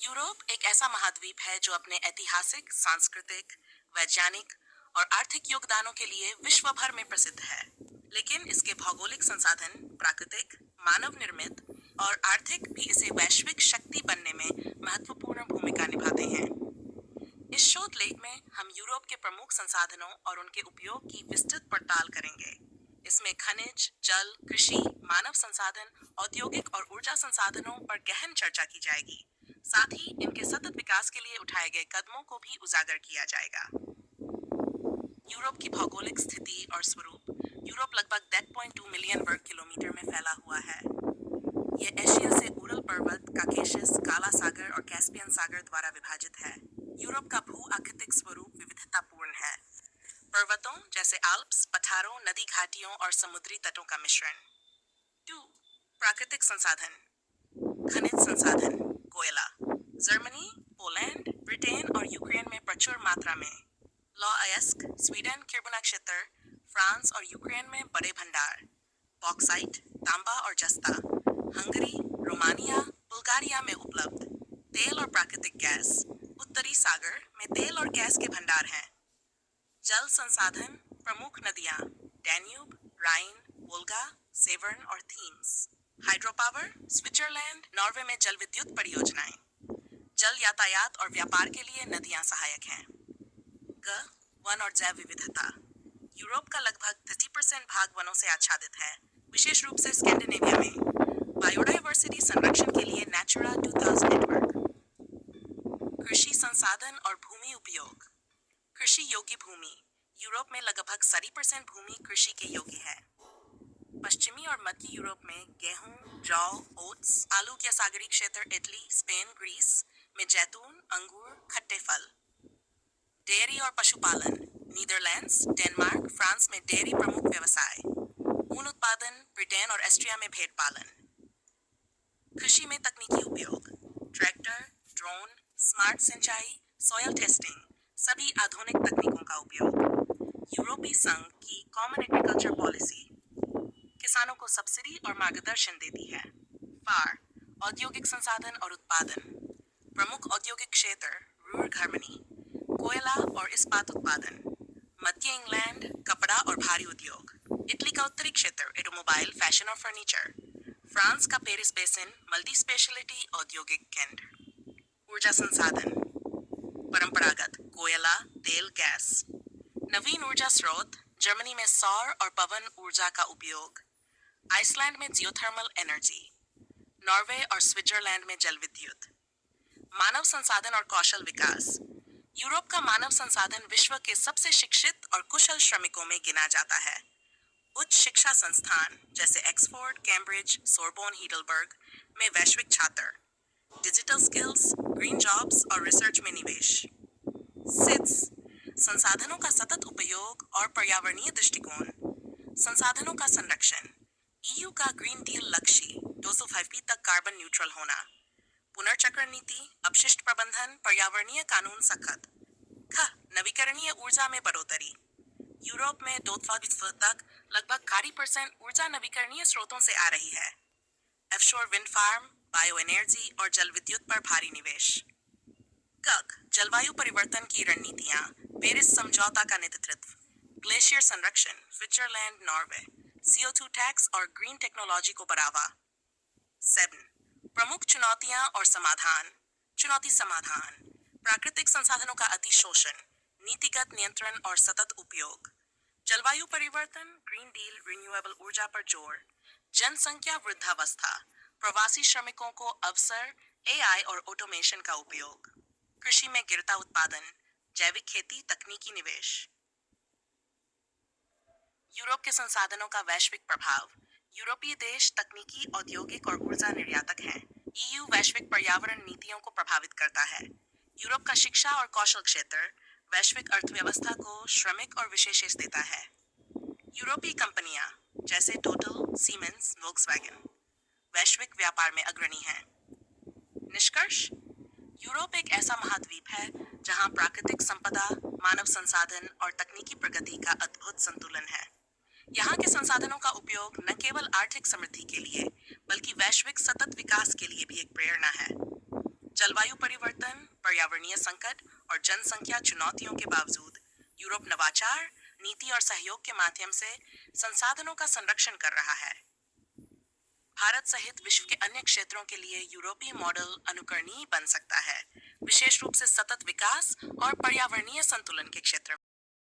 Europe एक ऐसा महाद्वीप है जो अपने ऐतिहासिक, सांस्कृतिक, वैज्ञानिक और आर्थिक योगदानों के लिए विश्व भर में प्रसिद्ध है। लेकिन इसके भौगोलिक संसाधन, प्राकृतिक, मानव निर्मित और आर्थिक भी इसे वैश्विक शक्ति बनने में महत्वपूर्ण भूमिका निभाते हैं। इस शोध लेख में हम यूरोप के प्रमुख संसाधनों और उनके उपयोग की विस्तृत पड़ताल करेंगे। इसमें खनिज, जल, कृषि, मानव संसाधन, औद्योगिक और ऊर्जा संसाधनों पर गहन चर्चा की जाएगी। साथ ही इनके सतत विकास के लिए उठाए गए कदमों को भी उजागर किया जाएगा। यूरोप की भौगोलिक स्थिति और स्वरूप। यूरोप लगभग 10.2 मिलियन वर्ग किलोमीटर में फैला हुआ है। यह एशिया से उरल पर्वत, काकेशस, काला सागर और कैस्पियन सागर द्वारा विभाजित है। यूरोप का भू-आकृतिक स्वरूप विविधतापूर्ण है। पर्वतों जैसे आल्प्स, पठारों, नदी घाटियों और समुद्री तटों का मिश्रण। 2. प्राकृतिक संसाधन। खनिज संसाधन। कोयला। जर्मनी, पोलैंड, ब्रिटेन और यूक्रेन में प्रचुर मात्रा में। लॉ-अयस्क, स्वीडन, किर्बना क्षेत्र, फ्रांस और यूक्रेन में बड़े भंडार। बॉक्साइट, तांबा और जस्ता, हंगरी, रोमानिया, बुल्गारिया में उपलब्ध। तेल और प्राकृतिक गैस। उत्तरी सागर में तेल और गैस के भंडार हैं। जल संसाधन। प्रमुख नदियां डैन्यूब, राइन, वोल्गा, सेवर्न और themes. Hydro power. Switzerland, Norway में जल विद्युत परियोजनाएं। जल यातायात और व्यापार के लिए नदियां सहायक हैं। वन और जैव विविधता। यूरोप का लगभग 30% भाग वनों से आच्छादित है, विशेष रूप से स्कैंडिनेविया में। बायोडायवर्सिटी संरक्षण के लिए नेचुरा 2000 नेटवर्क। कृषि संसाधन और भूमि उपयोग। कृषि योग्य भूमि। यूरोप में लगभग 30% भूमि कृषि के योग्य है। पश्चिमी और मध्य यूरोप में गेहूं, जौ, ओट्स, आलू के सागरीय क्षेत्र इटली, स्पेन, ग्रीस में जैतून, अंगूर, खट्टे फल। डेयरी और पशुपालन। नीदरलैंड्स, डेनमार्क, फ्रांस में डेयरी प्रमुख व्यवसाय। ऊन उत्पादन। ब्रिटेन और ऑस्ट्रिया में भेड़ पालन। कृषि में तकनीकी उपयोग। ट्रैक्टर, ड्रोन, स्मार्ट सिंचाई, सॉयल टेस्टिंग, सभी आधुनिक तकनीकों का उपयोग। यूरोपीय संघ की कॉमन एग्रीकल्चर पॉलिसी किसानों को सब्सिडी और मार्गदर्शन देती है। फार, औद्योगिक संसाधन और उत्पादन। प्रमुख औद्योगिक क्षेत्र रूर जर्मनी, कोयला और इस्पात उत्पादन। मध्य इंग्लैंड, कपड़ा और भारी उद्योग। इटली का उत्तरी क्षेत्र ऑटोमोबाइल, फैशन और फर्नीचर। फ्रांस का पेरिस बेसिन, मल्टी स्पेशलिटी औद्योगिक केंद्र। ऊर्जा संसाधन। परंपरागत कोयला, तेल, गैस। नवीन ऊर्जा स्रोत। जर्मनी में सौर और पवन ऊर्जा का उपयोग। आइसलैंड में जियोथर्मल एनर्जी। नॉर्वे और स्विट्जरलैंड में जल विद्युत। मानव संसाधन और कौशल विकास। यूरोप का मानव संसाधन विश्व के सबसे शिक्षित और कुशल श्रमिकों में गिना जाता है। उच्च शिक्षा संस्थान जैसे ऑक्सफोर्ड, कैम्ब्रिज, सोरबोन, हीडलबर्ग में वैश्विक छात्र। डिजिटल स्किल्स, ग्रीन जॉब्स और रिसर्च में निवेश। सिड्स, संसाधनों का सतत उपयोग और पर्यावरणीय दृष्टिकोण। संसाधनों का संरक्षण। ईयू का ग्रीन डील लक्ष्य 205 तक कार्बन न्यूट्रल होना। पुनर्चक्रण नीति, अपशिष्ट प्रबंधन, पर्यावरणीय कानून सख्त। नवीकरणीय ऊर्जा में बढ़ोतरी। यूरोप में 2020 तक लगभग 40% ऊर्जा नवीकरणीय स्रोतों से आ रही है। Offshore wind farm, bio energy और जल विद्युत पर भारी निवेश। जलवायु परिवर्तन की रणनीतियां। पेरिस समझौता का नेतृत्व। ग्लेशियर संरक्षण, स्विट्जरलैंड, नॉर्वे। CO2 टैक्स और ग्रीन टेक्नोलॉजी को बढ़ावा। 7. प्रमुख चुनौतियां और समाधान। चुनौती समाधान। प्राकृतिक संसाधनों का अतिशोषण, नीतिगत नियंत्रण और सतत उपयोग। जलवायु परिवर्तन, ग्रीन डील, रिन्यूएबल ऊर्जा पर जोर। जनसंख्या वृद्धावस्था, प्रवासी श्रमिकों को अवसर, AI और ऑटोमेशन का उपयोग। कृषि में गिरता उत्पादन, जैविक खेती, तकनीकी निवेश। यूरोप के संसाधनों का वैश्विक प्रभाव। यूरोपीय देश तकनीकी, औद्योगिक और ऊर्जा निर्यातक हैं। EU वैश्विक पर्यावरण नीतियों को प्रभावित करता है। यूरोप का शिक्षा और कौशल क्षेत्र वैश्विक अर्थव्यवस्था को श्रमिक और विशेषज्ञ देता है। यूरोपीय कंपनियां जैसे टोटल, सीमेंस, वोक्सवैगन वैश्विक व्यापार में अग्रणी हैं। निष्कर्ष, यूरोप एक ऐसा महाद्वीप है जहां प्राकृतिक संपदा, मानव संसाधन और तकनीकी प्रगति का अद्भुत संतुलन है। यहाँ के संसाधनों का उपयोग न केवल आर्थिक समृद्धि के लिए बल्कि वैश्विक सतत विकास के लिए भी एक प्रेरणा है। जलवायु परिवर्तन, पर्यावरणीय संकट और जनसंख्या चुनौतियों के बावजूद यूरोप नवाचार, नीति और सहयोग के माध्यम से संसाधनों का संरक्षण कर रहा है। भारत सहित विश्व के अन्य क्षेत्रों के लिए यूरोपीय मॉडल अनुकरणीय बन सकता है, विशेष रूप से सतत विकास और पर्यावरणीय संतुलन के क्षेत्र